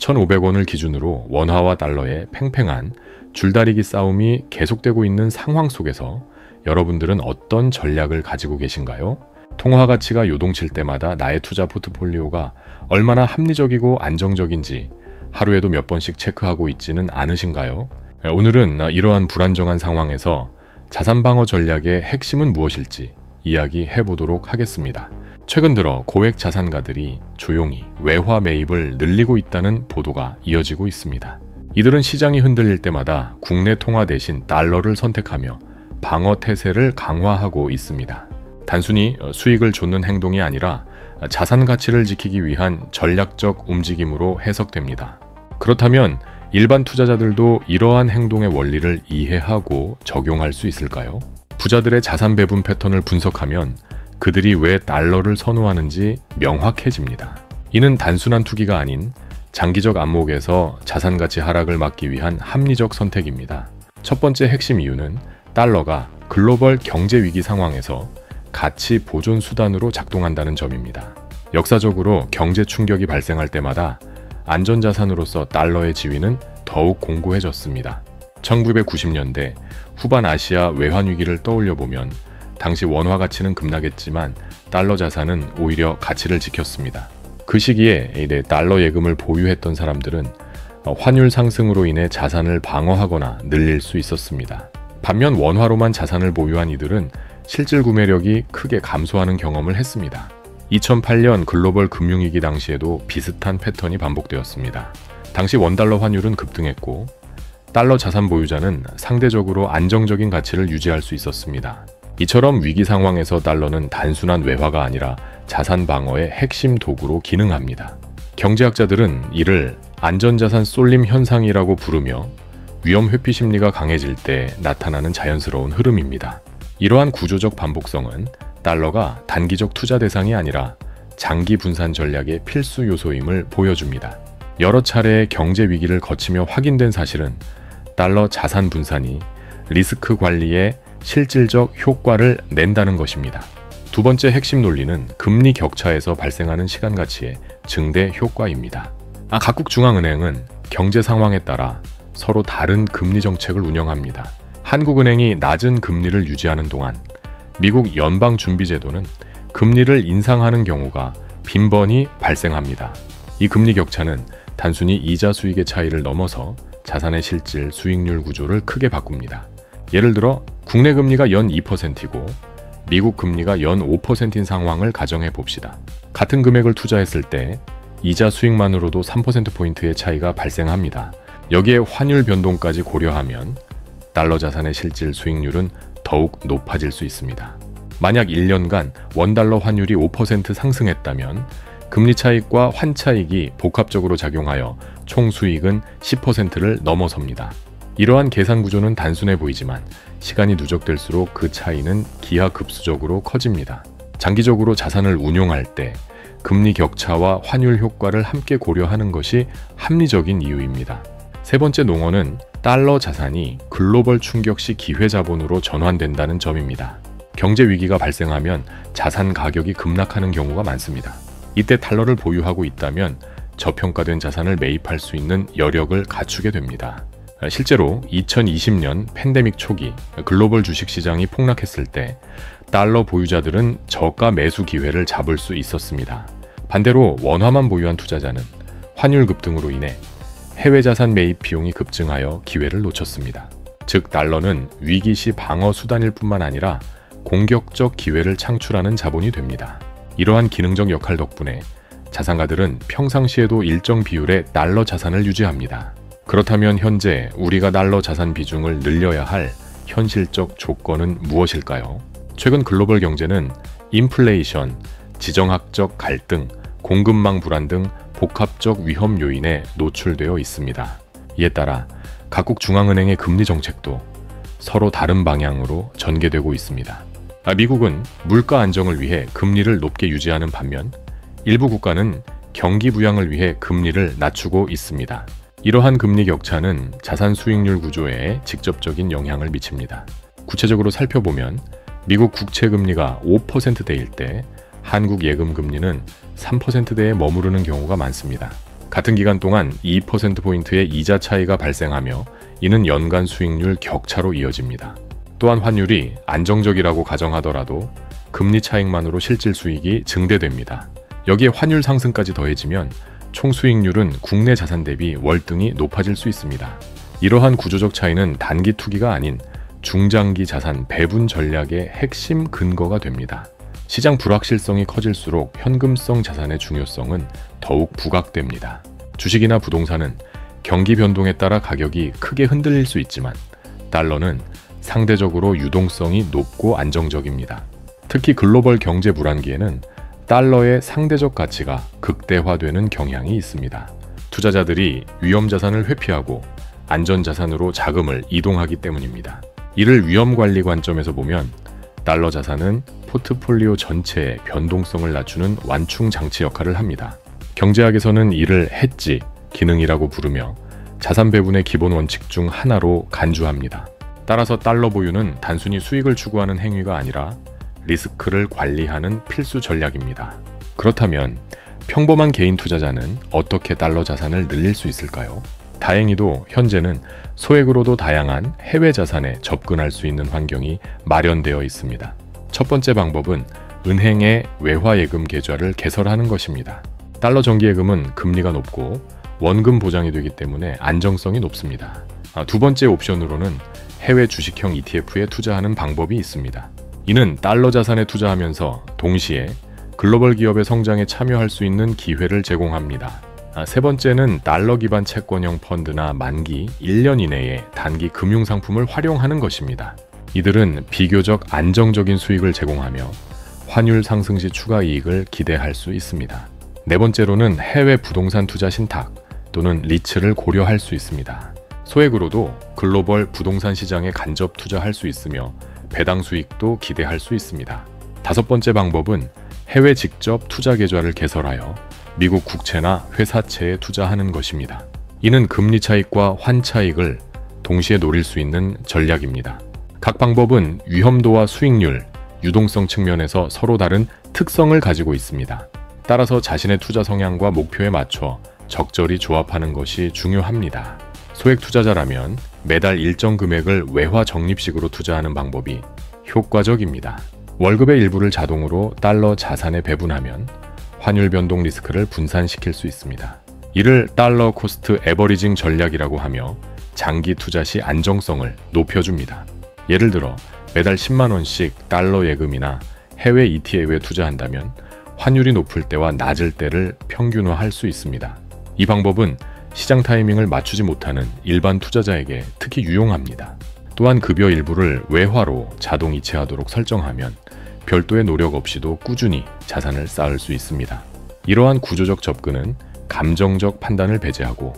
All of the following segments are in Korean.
1,500원을 기준으로 원화와 달러의 팽팽한 줄다리기 싸움이 계속되고 있는 상황 속에서 여러분들은 어떤 전략을 가지고 계신가요? 통화 가치가 요동칠 때마다 나의 투자 포트폴리오가 얼마나 합리적이고 안정적인지 하루에도 몇 번씩 체크하고 있지는 않으신가요? 오늘은 이러한 불안정한 상황에서 자산 방어 전략의 핵심은 무엇일지 이야기해 보도록 하겠습니다. 최근 들어 고액 자산가들이 조용히 외화 매입을 늘리고 있다는 보도가 이어지고 있습니다. 이들은 시장이 흔들릴 때마다 국내 통화 대신 달러를 선택하며 방어 태세를 강화하고 있습니다. 단순히 수익을 좇는 행동이 아니라 자산 가치를 지키기 위한 전략적 움직임으로 해석됩니다. 그렇다면 일반 투자자들도 이러한 행동의 원리를 이해하고 적용할 수 있을까요? 부자들의 자산 배분 패턴을 분석하면 그들이 왜 달러를 선호하는지 명확해집니다. 이는 단순한 투기가 아닌 장기적 안목에서 자산 가치 하락을 막기 위한 합리적 선택입니다. 첫 번째 핵심 이유는 달러가 글로벌 경제 위기 상황에서 가치 보존 수단으로 작동한다는 점입니다. 역사적으로 경제 충격이 발생할 때마다 안전자산으로서 달러의 지위는 더욱 공고해졌습니다. 1990년대 후반 아시아 외환 위기를 떠올려 보면 당시 원화 가치는 급락했지만 달러 자산은 오히려 가치를 지켰습니다. 그 시기에 달러 예금을 보유했던 사람들은 환율 상승으로 인해 자산을 방어하거나 늘릴 수 있었습니다. 반면 원화로만 자산을 보유한 이들은 실질 구매력이 크게 감소하는 경험을 했습니다. 2008년 글로벌 금융위기 당시에도 비슷한 패턴이 반복되었습니다. 당시 원달러 환율은 급등했고 달러 자산 보유자는 상대적으로 안정적인 가치를 유지할 수 있었습니다. 이처럼 위기 상황에서 달러는 단순한 외화가 아니라 자산 방어의 핵심 도구로 기능합니다. 경제학자들은 이를 안전자산 쏠림 현상이라고 부르며 위험 회피 심리가 강해질 때 나타나는 자연스러운 흐름입니다. 이러한 구조적 반복성은 달러가 단기적 투자 대상이 아니라 장기 분산 전략의 필수 요소임을 보여줍니다. 여러 차례의 경제 위기를 거치며 확인된 사실은 달러 자산 분산이 리스크 관리에 실질적 효과를 낸다는 것입니다. 두 번째 핵심 논리는 금리 격차에서 발생하는 시간 가치의 증대 효과입니다. 각국 중앙은행은 경제 상황에 따라 서로 다른 금리 정책을 운영합니다. 한국은행이 낮은 금리를 유지하는 동안 미국 연방준비제도는 금리를 인상하는 경우가 빈번히 발생합니다. 이 금리 격차는 단순히 이자 수익의 차이를 넘어서 자산의 실질 수익률 구조를 크게 바꿉니다. 예를 들어 국내 금리가 연 2%이고 미국 금리가 연 5%인 상황을 가정해 봅시다. 같은 금액을 투자했을 때 이자 수익만으로도 3%포인트의 차이가 발생합니다. 여기에 환율 변동까지 고려하면 달러 자산의 실질 수익률은 더욱 높아질 수 있습니다. 만약 1년간 원달러 환율이 5% 상승했다면 금리 차익과 환차익이 복합적으로 작용하여 총 수익은 10%를 넘어섭니다. 이러한 계산 구조는 단순해 보이지만 시간이 누적될수록 그 차이는 기하급수적으로 커집니다. 장기적으로 자산을 운용할 때 금리 격차와 환율 효과를 함께 고려하는 것이 합리적인 이유입니다. 세 번째 농어는 달러 자산이 글로벌 충격 시 기회 자본으로 전환된다는 점입니다. 경제 위기가 발생하면 자산 가격이 급락하는 경우가 많습니다. 이때 달러를 보유하고 있다면 저평가된 자산을 매입할 수 있는 여력을 갖추게 됩니다. 실제로 2020년 팬데믹 초기 글로벌 주식시장이 폭락했을 때 달러 보유자들은 저가 매수 기회를 잡을 수 있었습니다. 반대로 원화만 보유한 투자자는 환율 급등으로 인해 해외 자산 매입 비용이 급증하여 기회를 놓쳤습니다. 즉 달러는 위기 시 방어 수단일 뿐만 아니라 공격적 기회를 창출하는 자본이 됩니다. 이러한 기능적 역할 덕분에 자산가들은 평상시에도 일정 비율의 달러 자산을 유지합니다. 그렇다면 현재 우리가 달러 자산 비중을 늘려야 할 현실적 조건은 무엇일까요? 최근 글로벌 경제는 인플레이션, 지정학적 갈등, 공급망 불안 등 복합적 위험 요인에 노출되어 있습니다. 이에 따라 각국 중앙은행의 금리 정책도 서로 다른 방향으로 전개되고 있습니다. 미국은 물가 안정을 위해 금리를 높게 유지하는 반면 일부 국가는 경기 부양을 위해 금리를 낮추고 있습니다. 이러한 금리 격차는 자산 수익률 구조에 직접적인 영향을 미칩니다. 구체적으로 살펴보면 미국 국채 금리가 5%대일 때 한국 예금 금리는 3%대에 머무르는 경우가 많습니다. 같은 기간 동안 2%포인트의 이자 차이가 발생하며 이는 연간 수익률 격차로 이어집니다. 또한 환율이 안정적이라고 가정하더라도 금리 차익만으로 실질 수익이 증대됩니다. 여기에 환율 상승까지 더해지면 총 수익률은 국내 자산 대비 월등히 높아질 수 있습니다. 이러한 구조적 차이는 단기 투기가 아닌 중장기 자산 배분 전략의 핵심 근거가 됩니다. 시장 불확실성이 커질수록 현금성 자산의 중요성은 더욱 부각됩니다. 주식이나 부동산은 경기 변동에 따라 가격이 크게 흔들릴 수 있지만 달러는 상대적으로 유동성이 높고 안정적입니다. 특히 글로벌 경제 불안기에는 달러의 상대적 가치가 극대화되는 경향이 있습니다. 투자자들이 위험 자산을 회피하고 안전 자산으로 자금을 이동하기 때문입니다. 이를 위험 관리 관점에서 보면 달러 자산은 포트폴리오 전체의 변동성을 낮추는 완충 장치 역할을 합니다. 경제학에서는 이를 헤지 기능이라고 부르며 자산 배분의 기본 원칙 중 하나로 간주합니다. 따라서 달러 보유는 단순히 수익을 추구하는 행위가 아니라 리스크를 관리하는 필수 전략입니다. 그렇다면 평범한 개인 투자자는 어떻게 달러 자산을 늘릴 수 있을까요? 다행히도 현재는 소액으로도 다양한 해외 자산에 접근할 수 있는 환경이 마련되어 있습니다. 첫 번째 방법은 은행의 외화예금 계좌를 개설하는 것입니다. 달러 정기예금은 금리가 높고 원금 보장이 되기 때문에 안정성이 높습니다. 두 번째 옵션으로는 해외 주식형 ETF에 투자하는 방법이 있습니다. 이는 달러 자산에 투자하면서 동시에 글로벌 기업의 성장에 참여할 수 있는 기회를 제공합니다. 세 번째는 달러 기반 채권형 펀드나 만기 1년 이내에 단기 금융상품을 활용하는 것입니다. 이들은 비교적 안정적인 수익을 제공하며 환율 상승 시 추가 이익을 기대할 수 있습니다. 네 번째로는 해외 부동산 투자 신탁 또는 리츠를 고려할 수 있습니다. 소액으로도 글로벌 부동산 시장에 간접 투자할 수 있으며 배당 수익도 기대할 수 있습니다. 다섯 번째 방법은 해외 직접 투자 계좌를 개설하여 미국 국채나 회사채에 투자하는 것입니다. 이는 금리 차익과 환 차익을 동시에 노릴 수 있는 전략입니다. 각 방법은 위험도와 수익률, 유동성 측면에서 서로 다른 특성을 가지고 있습니다. 따라서 자신의 투자 성향과 목표에 맞춰 적절히 조합하는 것이 중요합니다. 소액 투자자라면 매달 일정 금액을 외화 적립식으로 투자하는 방법이 효과적입니다. 월급의 일부를 자동으로 달러 자산에 배분하면 환율 변동 리스크를 분산시킬 수 있습니다. 이를 달러 코스트 에버리징 전략이라고 하며 장기 투자 시 안정성을 높여줍니다. 예를 들어 매달 10만 원씩 달러 예금이나 해외 ETF에 투자한다면 환율이 높을 때와 낮을 때를 평균화할 수 있습니다. 이 방법은 시장 타이밍을 맞추지 못하는 일반 투자자에게 특히 유용합니다. 또한 급여 일부를 외화로 자동 이체하도록 설정하면 별도의 노력 없이도 꾸준히 자산을 쌓을 수 있습니다. 이러한 구조적 접근은 감정적 판단을 배제하고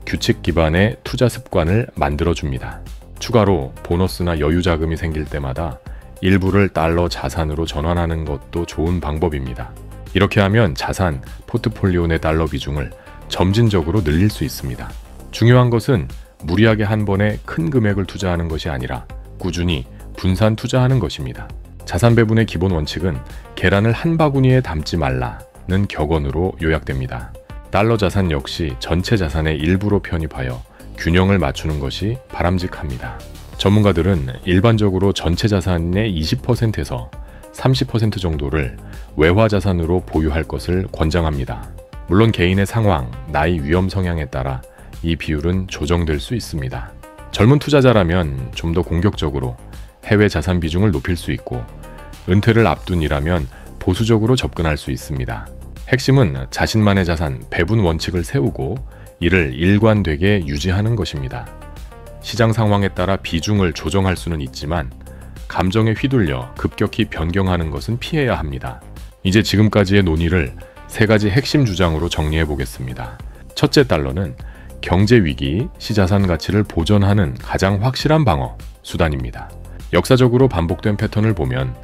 규칙 기반의 투자 습관을 만들어줍니다. 추가로 보너스나 여유 자금이 생길 때마다 일부를 달러 자산으로 전환하는 것도 좋은 방법입니다. 이렇게 하면 자산, 포트폴리오 내 달러 비중을 점진적으로 늘릴 수 있습니다. 중요한 것은 무리하게 한 번에 큰 금액을 투자하는 것이 아니라 꾸준히 분산 투자하는 것입니다. 자산 배분의 기본 원칙은 계란을 한 바구니에 담지 말라는 격언으로 요약됩니다. 달러 자산 역시 전체 자산의 일부로 편입하여 균형을 맞추는 것이 바람직합니다. 전문가들은 일반적으로 전체 자산의 20%에서 30% 정도를 외화 자산으로 보유할 것을 권장합니다. 물론 개인의 상황, 나이, 위험 성향에 따라 이 비율은 조정될 수 있습니다. 젊은 투자자라면 좀 더 공격적으로 해외 자산 비중을 높일 수 있고 은퇴를 앞둔 이라면 보수적으로 접근할 수 있습니다. 핵심은 자신만의 자산 배분 원칙을 세우고 이를 일관되게 유지하는 것입니다. 시장 상황에 따라 비중을 조정할 수는 있지만 감정에 휘둘려 급격히 변경하는 것은 피해야 합니다. 이제 지금까지의 논의를 세 가지 핵심 주장으로 정리해 보겠습니다. 첫째, 달러는 경제 위기, 시자산 가치를 보존하는 가장 확실한 방어 수단입니다. 역사적으로 반복된 패턴을 보면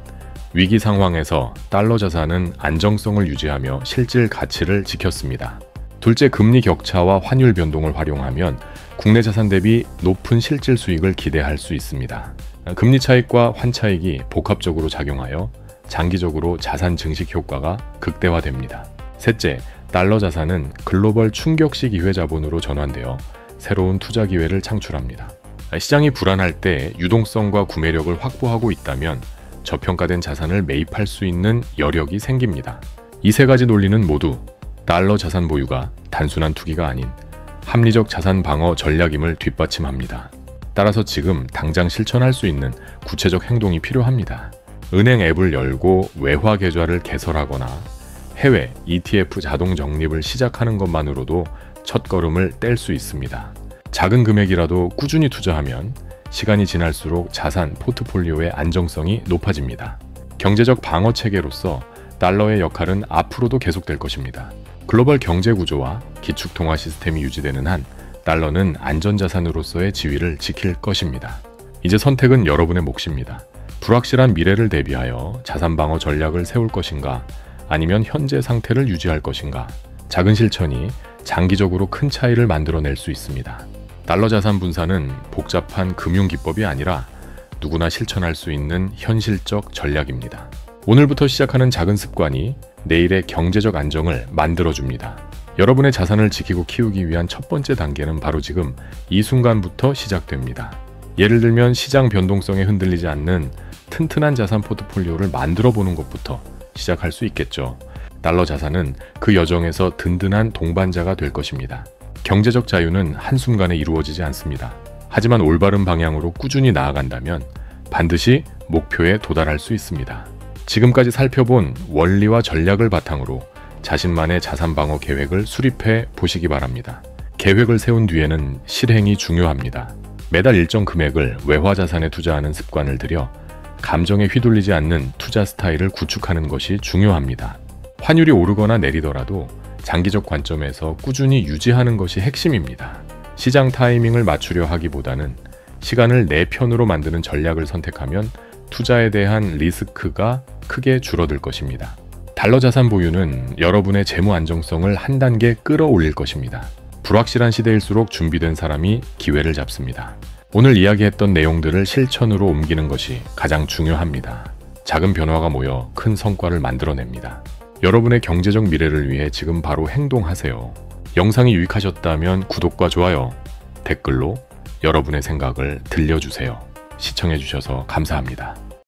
위기 상황에서 달러 자산은 안정성을 유지하며 실질 가치를 지켰습니다. 둘째, 금리 격차와 환율 변동을 활용하면 국내 자산 대비 높은 실질 수익을 기대할 수 있습니다. 금리 차익과 환 차익이 복합적으로 작용하여 장기적으로 자산 증식 효과가 극대화됩니다. 셋째, 달러 자산은 글로벌 충격시 기회 자본으로 전환되어 새로운 투자 기회를 창출합니다. 시장이 불안할 때 유동성과 구매력을 확보하고 있다면 저평가된 자산을 매입할 수 있는 여력이 생깁니다. 이 세 가지 논리는 모두 달러 자산 보유가 단순한 투기가 아닌 합리적 자산 방어 전략임을 뒷받침합니다. 따라서 지금 당장 실천할 수 있는 구체적 행동이 필요합니다. 은행 앱을 열고 외화 계좌를 개설하거나 해외 ETF 자동 적립을 시작하는 것만으로도 첫걸음을 뗄 수 있습니다. 작은 금액이라도 꾸준히 투자하면 시간이 지날수록 자산 포트폴리오의 안정성이 높아집니다. 경제적 방어 체계로서 달러의 역할은 앞으로도 계속될 것입니다. 글로벌 경제 구조와 기축 통화 시스템이 유지되는 한 달러는 안전자산으로서의 지위를 지킬 것입니다. 이제 선택은 여러분의 몫입니다. 불확실한 미래를 대비하여 자산 방어 전략을 세울 것인가, 아니면 현재 상태를 유지할 것인가. 작은 실천이 장기적으로 큰 차이를 만들어낼 수 있습니다. 달러 자산 분산은 복잡한 금융 기법이 아니라 누구나 실천할 수 있는 현실적 전략입니다. 오늘부터 시작하는 작은 습관이 내일의 경제적 안정을 만들어줍니다. 여러분의 자산을 지키고 키우기 위한 첫 번째 단계는 바로 지금 이 순간부터 시작됩니다. 예를 들면 시장 변동성에 흔들리지 않는 튼튼한 자산 포트폴리오를 만들어 보는 것부터 시작할 수 있겠죠. 달러 자산은 그 여정에서 든든한 동반자가 될 것입니다. 경제적 자유는 한순간에 이루어지지 않습니다. 하지만 올바른 방향으로 꾸준히 나아간다면 반드시 목표에 도달할 수 있습니다. 지금까지 살펴본 원리와 전략을 바탕으로 자신만의 자산 방어 계획을 수립해 보시기 바랍니다. 계획을 세운 뒤에는 실행이 중요합니다. 매달 일정 금액을 외화 자산에 투자하는 습관을 들여 감정에 휘둘리지 않는 투자 스타일을 구축하는 것이 중요합니다. 환율이 오르거나 내리더라도 장기적 관점에서 꾸준히 유지하는 것이 핵심입니다. 시장 타이밍을 맞추려 하기보다는 시간을 내 편으로 만드는 전략을 선택하면 투자에 대한 리스크가 크게 줄어들 것입니다. 달러 자산 보유는 여러분의 재무 안정성을 한 단계 끌어올릴 것입니다. 불확실한 시대일수록 준비된 사람이 기회를 잡습니다. 오늘 이야기했던 내용들을 실천으로 옮기는 것이 가장 중요합니다. 작은 변화가 모여 큰 성과를 만들어냅니다. 여러분의 경제적 미래를 위해 지금 바로 행동하세요. 영상이 유익하셨다면 구독과 좋아요, 댓글로 여러분의 생각을 들려주세요. 시청해주셔서 감사합니다.